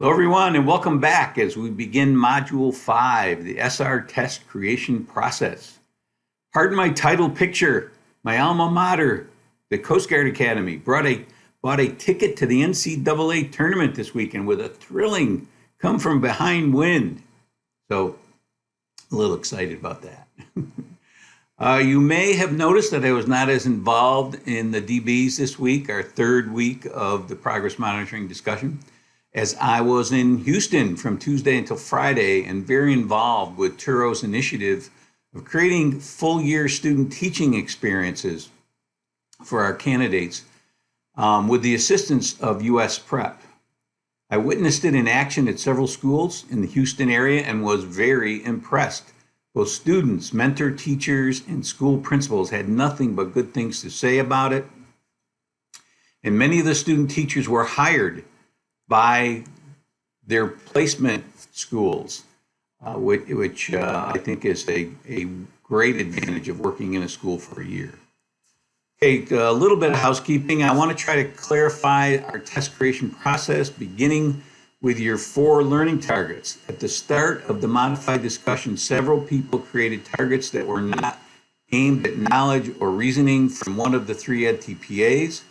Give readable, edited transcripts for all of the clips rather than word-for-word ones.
Hello, everyone, and welcome back as we begin Module 5, the SR test creation process. Pardon my title picture. My alma mater, the Coast Guard Academy, bought a ticket to the NCAA tournament this weekend with a thrilling come from behind win. So, a little excited about that. You may have noticed that I was not as involved in the DBs this week, our third week of the progress monitoring discussion, as I was in Houston from Tuesday until Friday and very involved with Turo's initiative of creating full year student teaching experiences for our candidates with the assistance of US Prep. I witnessed it in action at several schools in the Houston area and was very impressed. Both students, mentor teachers, and school principals had nothing but good things to say about it. And many of the student teachers were hired by their placement schools, which I think is a great advantage of working in a school for a year. Okay, a little bit of housekeeping. I want to try to clarify our test creation process, beginning with your 4 learning targets. At the start of the modified discussion, several people created targets that were not aimed at knowledge or reasoning from one of the 3 ed TPAs.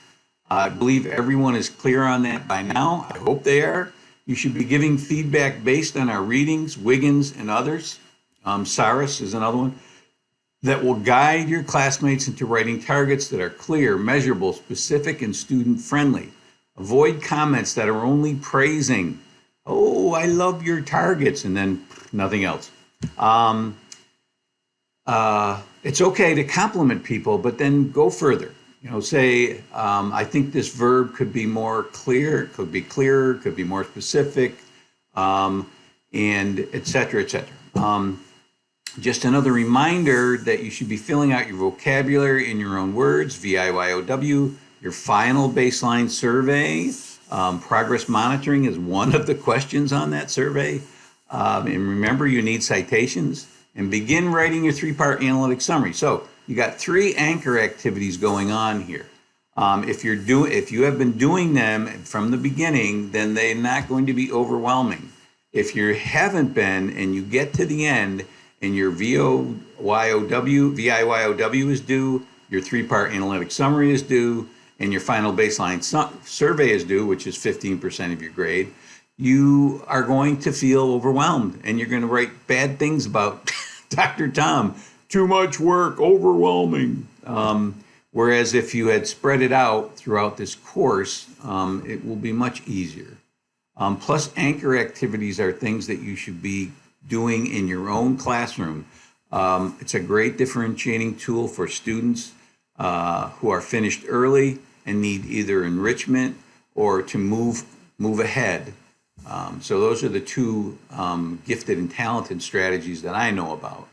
I believe everyone is clear on that by now. I hope they are. You should be giving feedback based on our readings, Wiggins, and others. Saris is another one. That will guide your classmates into writing targets that are clear, measurable, specific, and student-friendly. Avoid comments that are only praising. Oh, I love your targets, and then nothing else. It's okay to compliment people, but then go further. Say, I think this verb could be more clear, it could be clearer, it could be more specific, and et cetera, et cetera. Just another reminder that you should be filling out your vocabulary in your own words, VIYOW, your final baseline survey. Progress monitoring is one of the questions on that survey. And remember, you need citations. And begin writing your 3-part analytic summary. So you got 3 anchor activities going on here. If you have been doing them from the beginning, then they're not going to be overwhelming. If you haven't been and you get to the end and your VIYOW is due, your 3-part analytic summary is due, and your final baseline survey is due, which is 15% of your grade, you are going to feel overwhelmed and you're going to write bad things about Dr. Tom. Too much work, overwhelming. Whereas if you had spread it out throughout this course, it will be much easier. Plus, anchor activities are things that you should be doing in your own classroom. It's a great differentiating tool for students who are finished early and need either enrichment or to move ahead. So those are the 2 gifted and talented strategies that I know about,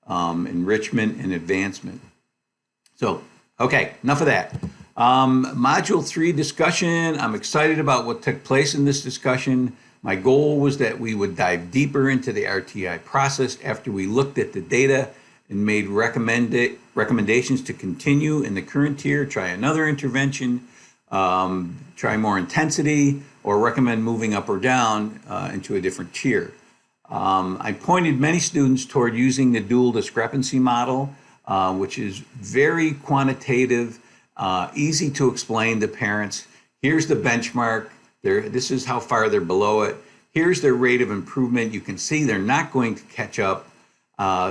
enrichment and advancement. So, okay, enough of that. Module 3 discussion. I'm excited about what took place in this discussion. My goal was that we would dive deeper into the RTI process after we looked at the data and made recommendations to continue in the current tier, try another intervention, try more intensity, or recommend moving up or down into a different tier. I pointed many students toward using the dual discrepancy model, which is very quantitative, easy to explain to parents. Here's the benchmark. This is how far they're below it. Here's their rate of improvement. You can see they're not going to catch up.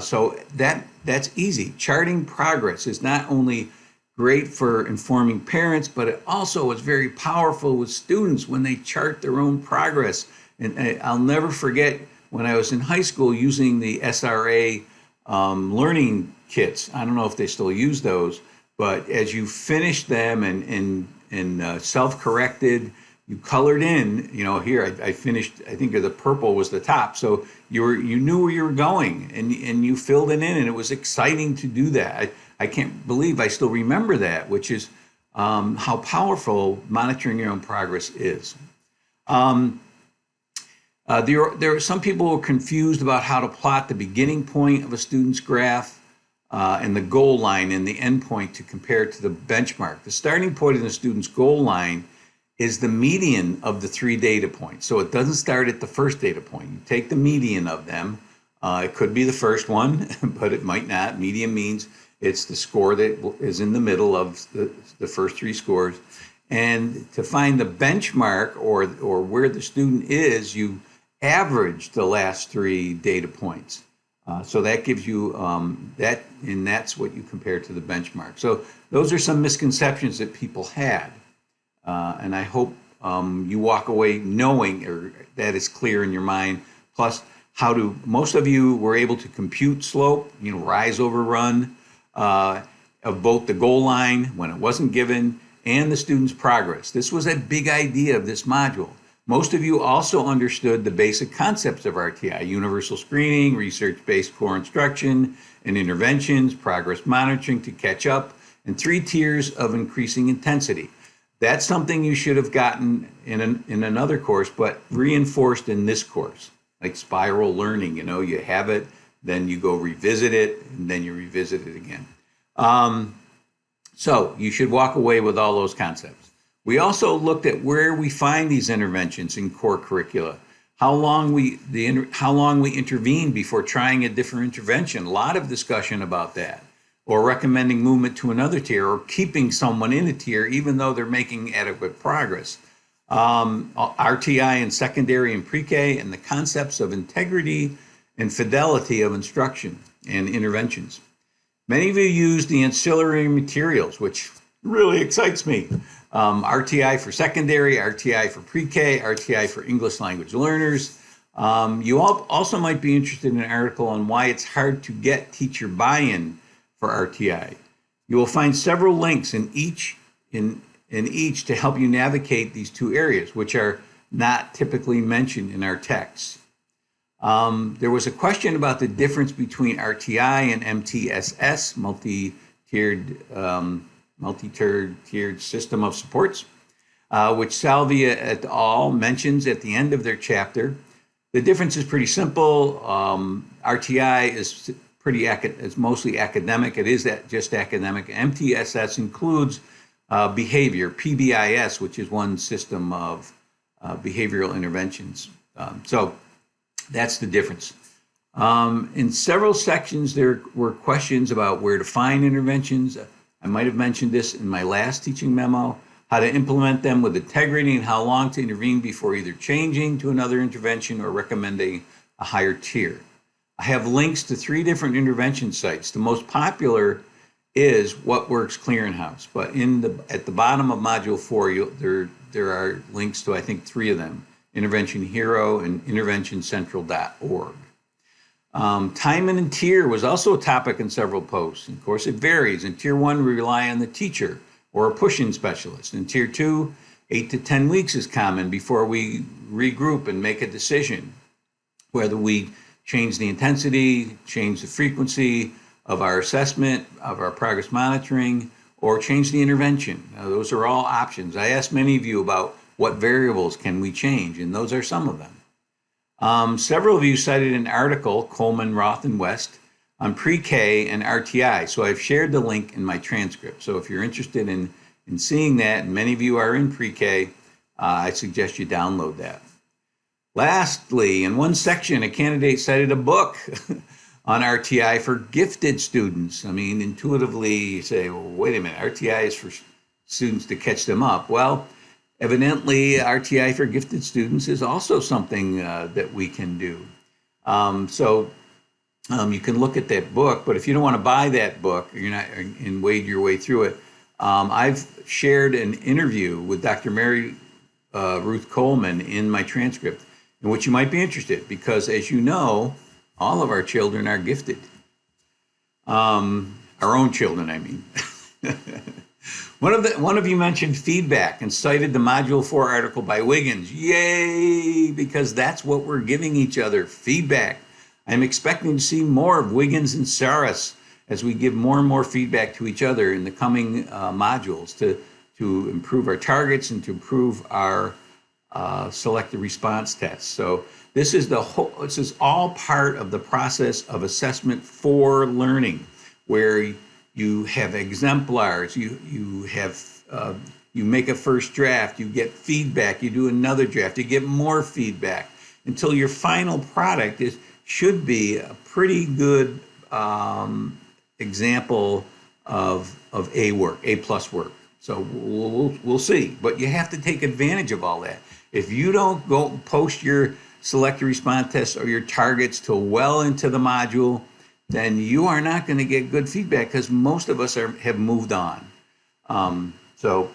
So that's easy. Charting progress is not only great for informing parents, but it also is very powerful with students when they chart their own progress. And I'll never forget when I was in high school using the SRA learning kits. I don't know if they still use those, but as you finished them and self-corrected, you colored in, here I finished, I think the purple was the top. So you knew where you were going and you filled it in, and it was exciting to do that. I can't believe I still remember that, which is how powerful monitoring your own progress is. There are some people who are confused about how to plot the beginning point of a student's graph and the goal line and the end point to compare to the benchmark. The starting point of the student's goal line is the median of the 3 data points. So it doesn't start at the first data point. You take the median of them. It could be the first one, but it might not. Median means it's the score that is in the middle of the first 3 scores. And to find the benchmark or where the student is, you average the last 3 data points. So that gives you that, and that's what you compare to the benchmark. So those are some misconceptions that people had. And I hope you walk away knowing, or that is clear in your mind. Plus, most of you were able to compute slope, rise over run, of both the goal line when it wasn't given and the student's progress. This was a big idea of this module. Most of you also understood the basic concepts of RTI: universal screening, research-based core instruction and interventions, progress monitoring to catch up, and 3 tiers of increasing intensity. That's something you should have gotten in another course, but reinforced in this course, like spiral learning. You have it, then you go revisit it, and then you revisit it again. So you should walk away with all those concepts. We also looked at where we find these interventions in core curricula, how long we intervene before trying a different intervention. A lot of discussion about that. Or recommending movement to another tier, or keeping someone in a tier even though they're making adequate progress. RTI in secondary and pre-K, and the concepts of integrity and fidelity of instruction and interventions. Many of you use the ancillary materials, which really excites me. RTI for secondary, RTI for pre-K, RTI for English language learners. You also might be interested in an article on why it's hard to get teacher buy-in for RTI. You will find several links in each to help you navigate these 2 areas, which are not typically mentioned in our texts. There was a question about the difference between RTI and MTSS, multi-tiered system of supports, which Salvia et al. Mentions at the end of their chapter. The difference is pretty simple. RTI is mostly academic. It is just academic. MTSS includes behavior, PBIS, which is one system of behavioral interventions. So that's the difference. In several sections, there were questions about where to find interventions. I might have mentioned this in my last teaching memo, how to implement them with integrity and how long to intervene before either changing to another intervention or recommending a higher tier. I have links to 3 different intervention sites. The most popular is What Works Clearinghouse, but at the bottom of Module 4, there are links to, I think, 3 of them: Intervention Hero and interventioncentral.org. Timing and tier was also a topic in several posts. Of course, it varies. In Tier 1, we rely on the teacher or a push-in specialist. In Tier 2, 8 to 10 weeks is common before we regroup and make a decision, whether we change the intensity, change the frequency of our assessment, of our progress monitoring, or change the intervention. Now, those are all options. I asked many of you about what variables can we change, and those are some of them. Several of you cited an article, Coleman, Roth, and West, on pre-K and RTI. So I've shared the link in my transcript. So if you're interested in seeing that, and many of you are in pre-K, I suggest you download that. Lastly, in one section, a candidate cited a book on RTI for gifted students. I mean, intuitively, you say, well, wait a minute, RTI is for students to catch them up. Well, evidently, RTI for gifted students is also something that we can do. So you can look at that book, but if you don't want to buy that book, you're not and wade your way through it. I've shared an interview with Dr. Mary Ruth Coleman in my transcript, in which you might be interested, because as you know, all of our children are gifted. Our own children, I mean. One of you mentioned feedback and cited the Module 4 article by Wiggins. Yay, because that's what we're giving each other, feedback. I'm expecting to see more of Wiggins and Saras as we give more and more feedback to each other in the coming modules to improve our targets and to improve our selective response tests. So this is all part of the process of assessment for learning, where you have exemplars, you You make a first draft, you get feedback, you do another draft, you get more feedback until your final product should be a pretty good example of A plus work. So we'll see, but you have to take advantage of all that. If you don't go post your select and response tests or your targets till well into the module, then you are not going to get good feedback because most of us have moved on. So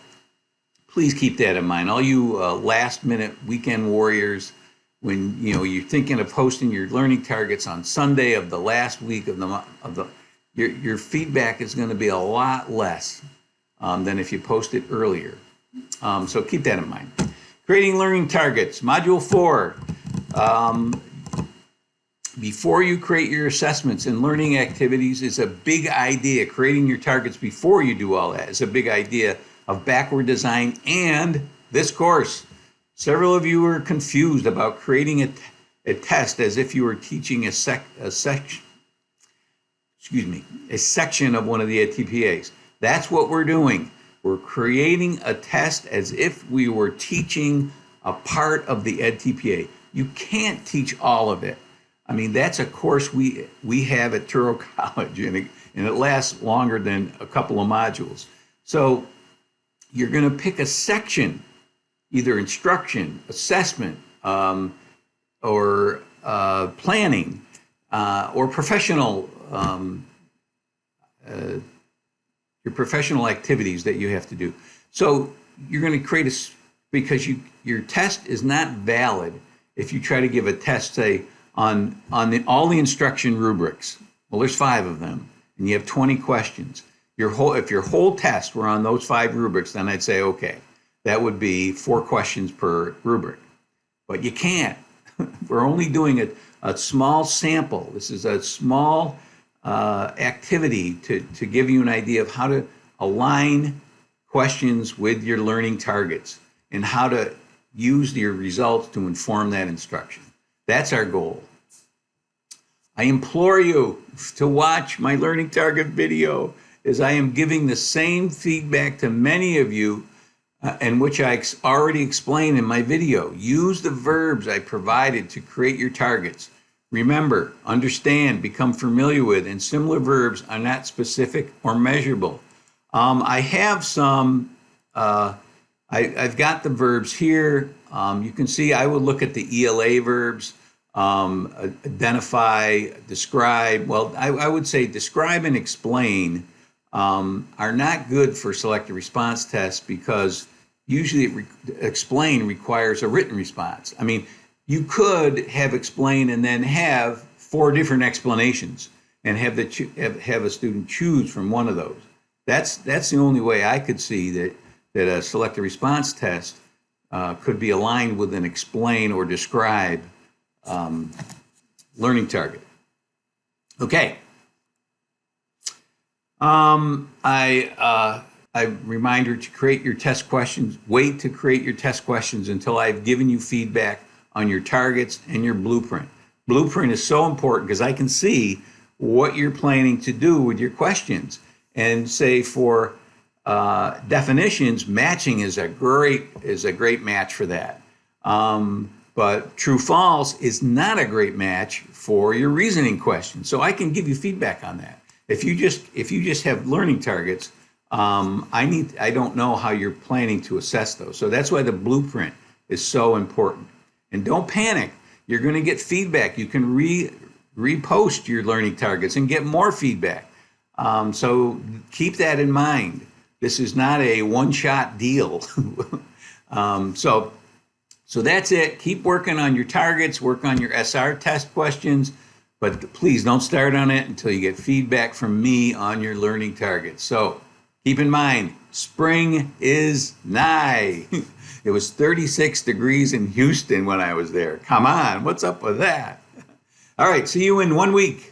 please keep that in mind. All you last-minute weekend warriors, when you're thinking of posting your learning targets on Sunday of the last week of your feedback is going to be a lot less than if you post it earlier. So keep that in mind. Creating learning targets, Module 4. Before you create your assessments and learning activities is a big idea. Creating your targets before you do all that is a big idea of backward design and this course. Several of you are confused about creating a test as if you were teaching a section of one of the TPAs. That's what we're doing. We're creating a test as if we were teaching a part of the TPA. You can't teach all of it. I mean, that's a course we have at Turo College, and it lasts longer than a couple of modules. So you're going to pick a section, either instruction, assessment, or planning, or professional, your professional activities that you have to do. So you're going to create because your test is not valid if you try to give a test, say, on all the instruction rubrics. Well, there's 5 of them, and you have 20 questions. If your whole test were on those 5 rubrics, then I'd say, okay, that would be 4 questions per rubric. But you can't. We're only doing a small sample. This is a small activity to give you an idea of how to align questions with your learning targets and how to use your results to inform that instruction. That's our goal. I implore you to watch my learning target video, as I am giving the same feedback to many of you, and which I already explained in my video. Use the verbs I provided to create your targets. Remember, understand, become familiar with, and similar verbs are not specific or measurable. I have some, I've got the verbs here. You can see I would look at the ELA verbs, identify, describe. Well, I would say describe and explain are not good for selective response tests because usually explain requires a written response. I mean, you could have explain and then have 4 different explanations and have a student choose from one of those. That's the only way I could see that a selective response test could be aligned with an explain or describe learning target. Okay. I reminder to create your test questions. Wait to create your test questions until I've given you feedback on your targets and your blueprint. Blueprint is so important because I can see what you're planning to do with your questions. And say for definitions, matching is a great match for that. But true false is not a great match for your reasoning question. So I can give you feedback on that. If you just have learning targets, I don't know how you're planning to assess those. So that's why the blueprint is so important. And don't panic. You're going to get feedback. You can repost your learning targets and get more feedback. So keep that in mind. This is not a one-shot deal. So that's it. Keep working on your targets, work on your SR test questions, but please don't start on it until you get feedback from me on your learning targets. So keep in mind, spring is nigh. It was 36 degrees in Houston when I was there. Come on, what's up with that? All right, see you in 1 week.